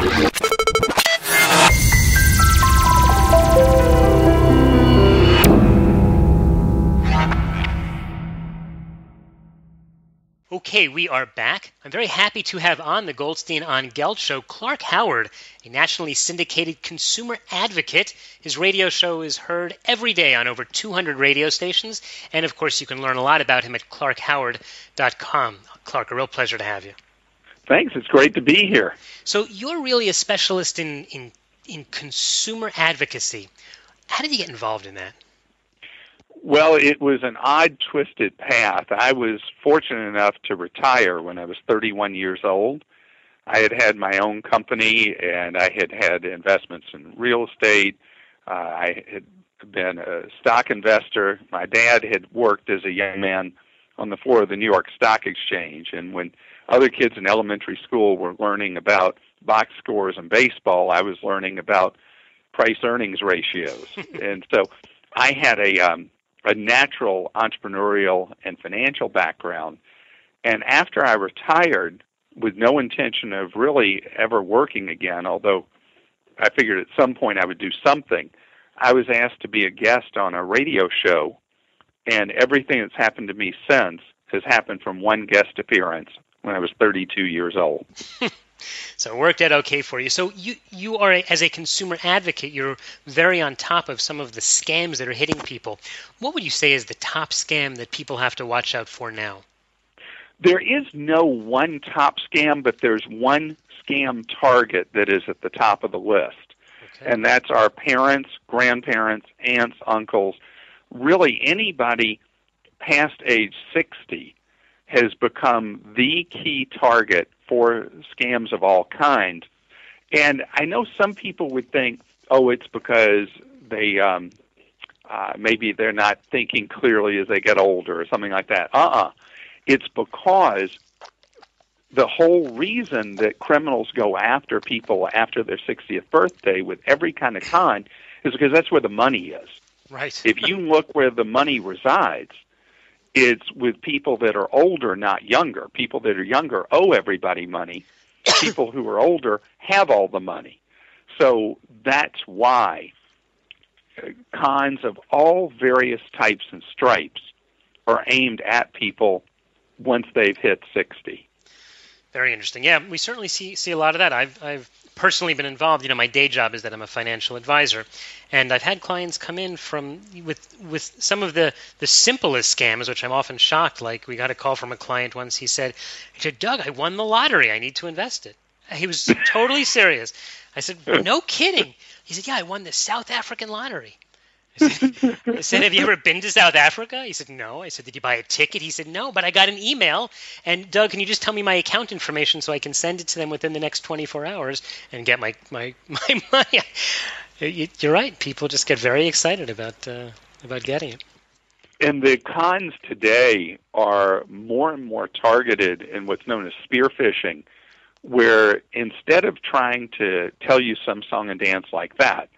Okay, we are back. I'm very happy to have on the Goldstein on Gelt show Clark Howard, a nationally syndicated consumer advocate. His radio show is heard every day on over 200 radio stations, and of course you can learn a lot about him at clarkhoward.com. Clark, a real pleasure to have you. Thanks. It's great to be here. So you're really a specialist in consumer advocacy. How did you get involved in that? Well, it was an odd, twisted path. I was fortunate enough to retire when I was 31 years old. I had had my own company, and I had had investments in real estate. I had been a stock investor. My dad had worked as a young man on the floor of the New York Stock Exchange, and when other kids in elementary school were learning about box scores and baseball, I was learning about price-earnings ratios. And so I had a natural entrepreneurial and financial background. And after I retired, with no intention of really ever working again, although I figured at some point I would do something, I was asked to be a guest on a radio show, and everything that's happened to me since has happened from one guest appearance when I was 32 years old. So it worked out okay for you. So you are, as a consumer advocate, you're very on top of some of the scams that are hitting people. What would you say is the top scam that people have to watch out for now? There is no one top scam, but there's one scam target that is at the top of the list. Okay. And that's our parents, grandparents, aunts, uncles. Really anybody past age 60 has become the key target for scams of all kinds. And I know some people would think, oh, it's because they maybe they're not thinking clearly as they get older or something like that. It's because the whole reason that criminals go after people after their 60th birthday with every kind of con is because that's where the money is. Right. If you look where the money resides, it's with people that are older, not younger. People that are younger owe everybody money. People who are older have all the money. So that's why cons of all various types and stripes are aimed at people once they've hit 60. Very interesting. Yeah, we certainly see a lot of that. I've personally been involved. You know, my day job is that I'm a financial advisor, and I've had clients come in with some of the simplest scams, which I'm often shocked. Like, we got a call from a client once. He said, Doug, I won the lottery. I need to invest it. He was totally serious. I said, no kidding. He said, yeah, I won the South African lottery. I said, have you ever been to South Africa? He said, no. I said, did you buy a ticket? He said, no, but I got an email. And Doug, can you just tell me my account information so I can send it to them within the next 24 hours and get my money? You're right. People just get very excited about getting it. And the cons today are more and more targeted in what's known as spear phishing, where instead of trying to tell you some song and dance like that,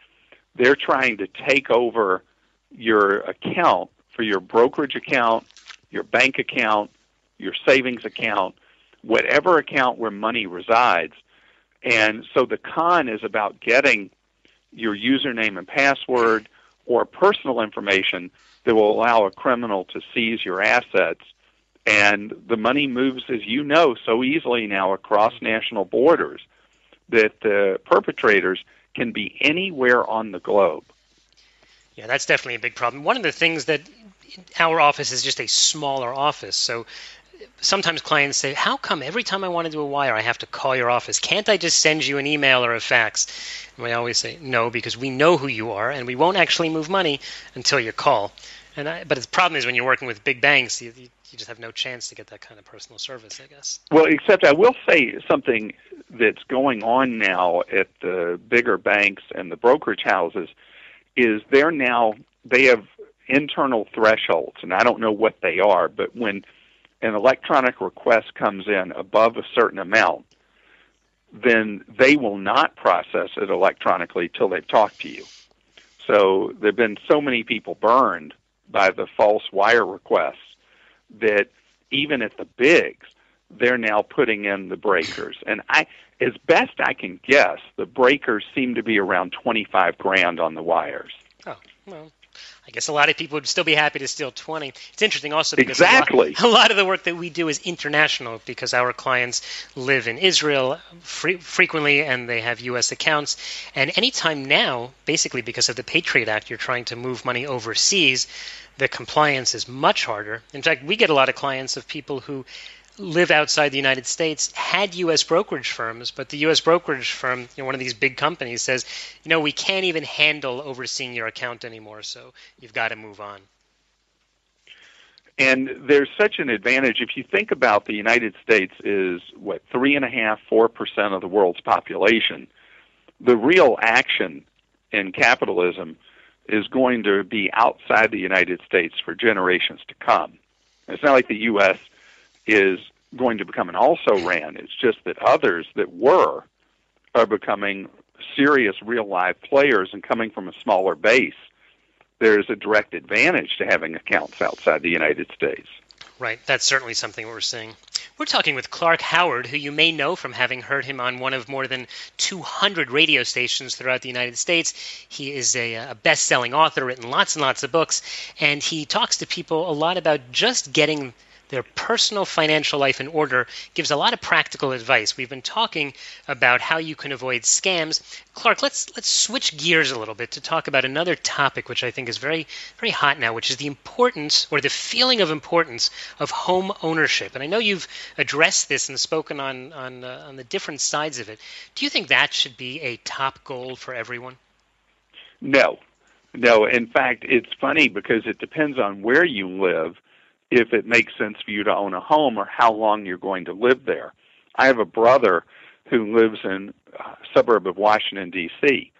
they're trying to take over your account for your brokerage account, your bank account, your savings account, whatever account where money resides. And so the con is about getting your username and password or personal information that will allow a criminal to seize your assets. And the money moves, as you know, so easily now across national borders that the perpetrators can be anywhere on the globe. Yeah, that's definitely a big problem. One of the things that our office is just a smaller office. So sometimes clients say, how come every time I want to do a wire, I have to call your office? Can't I just send you an email or a fax? And we always say, no, because we know who you are, and we won't actually move money until you call. But the problem is when you're working with big banks, you just have no chance to get that kind of personal service, I guess. Well, except I will say something that's going on now at the bigger banks and the brokerage houses is they have internal thresholds, and I don't know what they are, but when an electronic request comes in above a certain amount, then they will not process it electronically till they've talked to you. So there have been so many people burned by the false wire requests that even at the bigs, they're now putting in the breakers. And as best I can guess, the breakers seem to be around 25 grand on the wires. Oh, well, I guess a lot of people would still be happy to steal 20. It's interesting also because Exactly. a lot of the work that we do is international because our clients live in Israel frequently and they have U.S. accounts. And anytime now, basically because of the Patriot Act, you're trying to move money overseas, the compliance is much harder. In fact, we get a lot of clients of people who live outside the United States, had U.S. brokerage firms, but the U.S. brokerage firm, one of these big companies says, we can't even handle overseeing your account anymore, so you've got to move on. And there's such an advantage. If you think about the United States is, 3.5%, 4% of the world's population, the real action in capitalism is going to be outside the United States for generations to come. It's not like the U.S. is going to become an also-ran. It's just that others that are becoming serious real-life players and coming from a smaller base. There's a direct advantage to having accounts outside the United States. Right. That's certainly something we're seeing. We're talking with Clark Howard, who you may know from having heard him on one of more than 200 radio stations throughout the United States. He is a best-selling author, written lots and lots of books, and he talks to people a lot about just getting their personal financial life in order, gives a lot of practical advice. We've been talking about how you can avoid scams. Clark, let's switch gears a little bit to talk about another topic which I think is very, very hot now, which is the importance or the feeling of importance of home ownership. And I know you've addressed this and spoken on the different sides of it. Do you think that should be a top goal for everyone? No. In fact, it's funny because it depends on where you live if it makes sense for you to own a home or how long you're going to live there. I have a brother who lives in a suburb of Washington, D.C.,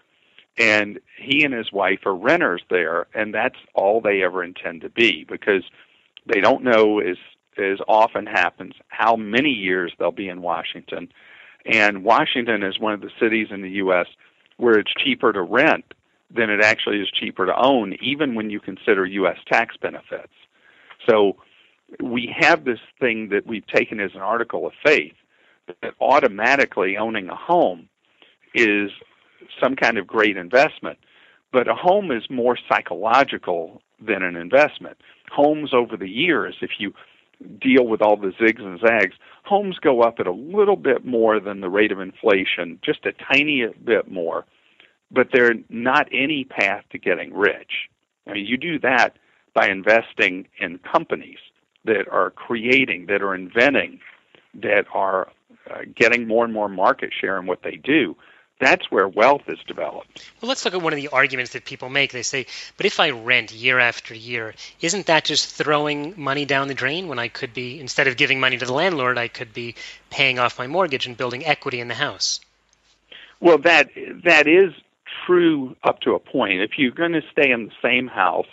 and he and his wife are renters there, and that's all they ever intend to be because they don't know, as often happens, how many years they'll be in Washington. And Washington is one of the cities in the U.S. where it's cheaper to rent than it actually is cheaper to own, even when you consider U.S. tax benefits. So we have this thing that we've taken as an article of faith, that automatically owning a home is some kind of great investment. But a home is more psychological than an investment. Homes over the years, if you deal with all the zigs and zags, homes go up at a little bit more than the rate of inflation, just a tiny bit more. But they're not any path to getting rich. I mean, you do that by investing in companies that are creating, that are inventing, that are getting more and more market share in what they do. That's where wealth is developed. Well, let's look at one of the arguments that people make. They say, but if I rent year after year, isn't that just throwing money down the drain when I could be, instead of giving money to the landlord, I could be paying off my mortgage and building equity in the house? Well, that is true up to a point. If you're going to stay in the same house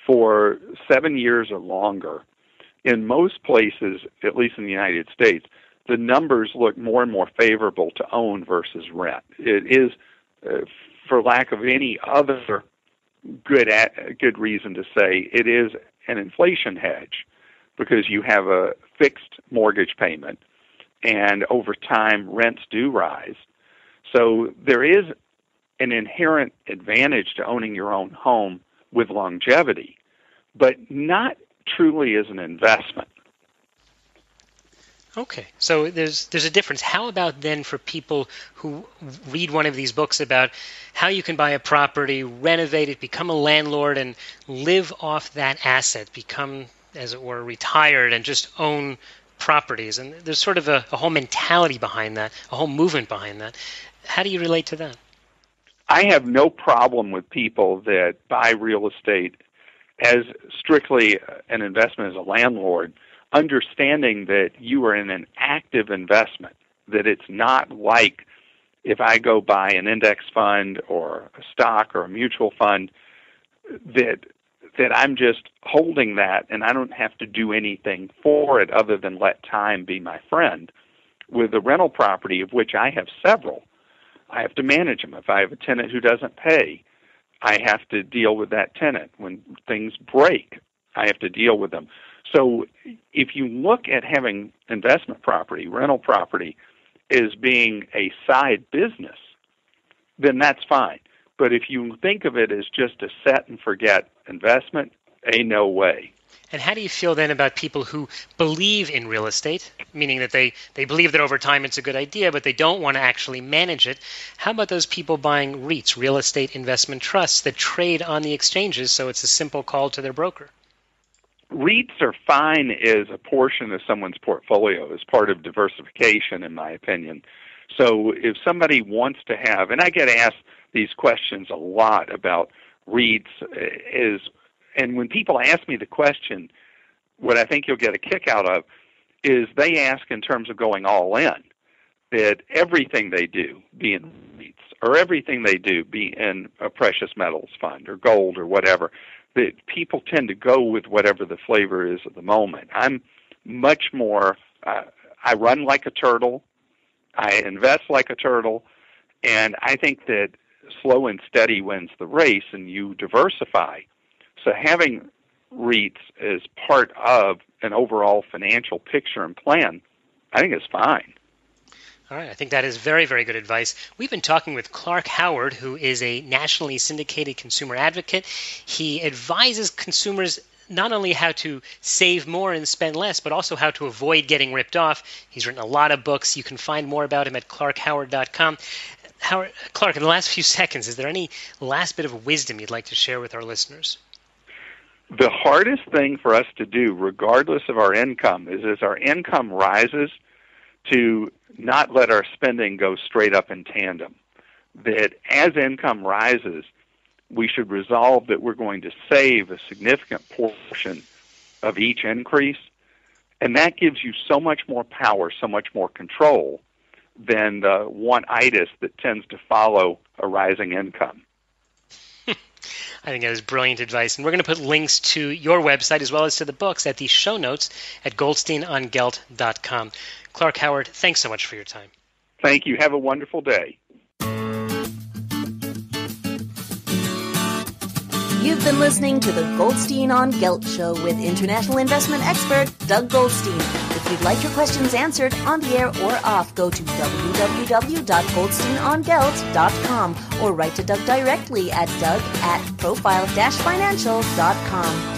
for 7 years or longer, in most places, at least in the United States, the numbers look more and more favorable to own versus rent. It is, for lack of any other good reason to say, it is an inflation hedge because you have a fixed mortgage payment, and over time, rents do rise. So there is an inherent advantage to owning your own home with longevity, but not truly as an investment. Okay, so there's a difference. How about then for people who read one of these books about how you can buy a property, renovate it, become a landlord, and live off that asset, become, as it were, retired and just own properties? And there's sort of a whole mentality behind that, a whole movement behind that. How do you relate to that? I have no problem with people that buy real estate as strictly an investment as a landlord, understanding that you are in an active investment, that it's not like if I go buy an index fund or a stock or a mutual fund, that I'm just holding that and I don't have to do anything for it other than let time be my friend. With a rental property, of which I have several, I have to manage them. If I have a tenant who doesn't pay, I have to deal with that tenant. When things break, I have to deal with them. So if you look at having investment property, rental property, as being a side business, then that's fine. But if you think of it as just a set and forget investment, no way. And how do you feel then about people who believe in real estate, meaning that they believe that over time it's a good idea, but they don't want to actually manage it? How about those people buying REITs, real estate investment trusts, that trade on the exchanges, so it's a simple call to their broker? REITs are fine as a portion of someone's portfolio, as part of diversification, in my opinion. So if somebody wants to have, and I get asked these questions a lot about REITs, and when people ask me the question, what I think you'll get a kick out of is they ask in terms of going all in, that everything they do be in REITs, or everything they do be in a precious metals fund or gold or whatever, that people tend to go with whatever the flavor is at the moment. I'm much more, I run like a turtle, I invest like a turtle, and I think that slow and steady wins the race, and you diversify. So having REITs as part of an overall financial picture and plan, I think is fine. All right, I think that is very, very good advice. We've been talking with Clark Howard, who is a nationally syndicated consumer advocate. He advises consumers not only how to save more and spend less, but also how to avoid getting ripped off. He's written a lot of books. You can find more about him at clarkhoward.com. Clark, in the last few seconds, is there any last bit of wisdom you'd like to share with our listeners? The hardest thing for us to do, regardless of our income, is as our income rises, to not let our spending go straight up in tandem. That as income rises, we should resolve that we're going to save a significant portion of each increase, and that gives you so much more power, so much more control than the one-itis that tends to follow a rising income. I think that is brilliant advice. And we're going to put links to your website as well as to the books at the show notes at goldsteinongelt.com. Clark Howard, thanks so much for your time. Thank you. Have a wonderful day. You've been listening to the Goldstein on Gelt show with international investment expert Doug Goldstein. If you'd like your questions answered on the air or off, go to www.goldsteinongelt.com or write to Doug directly at doug@profile-financial.com.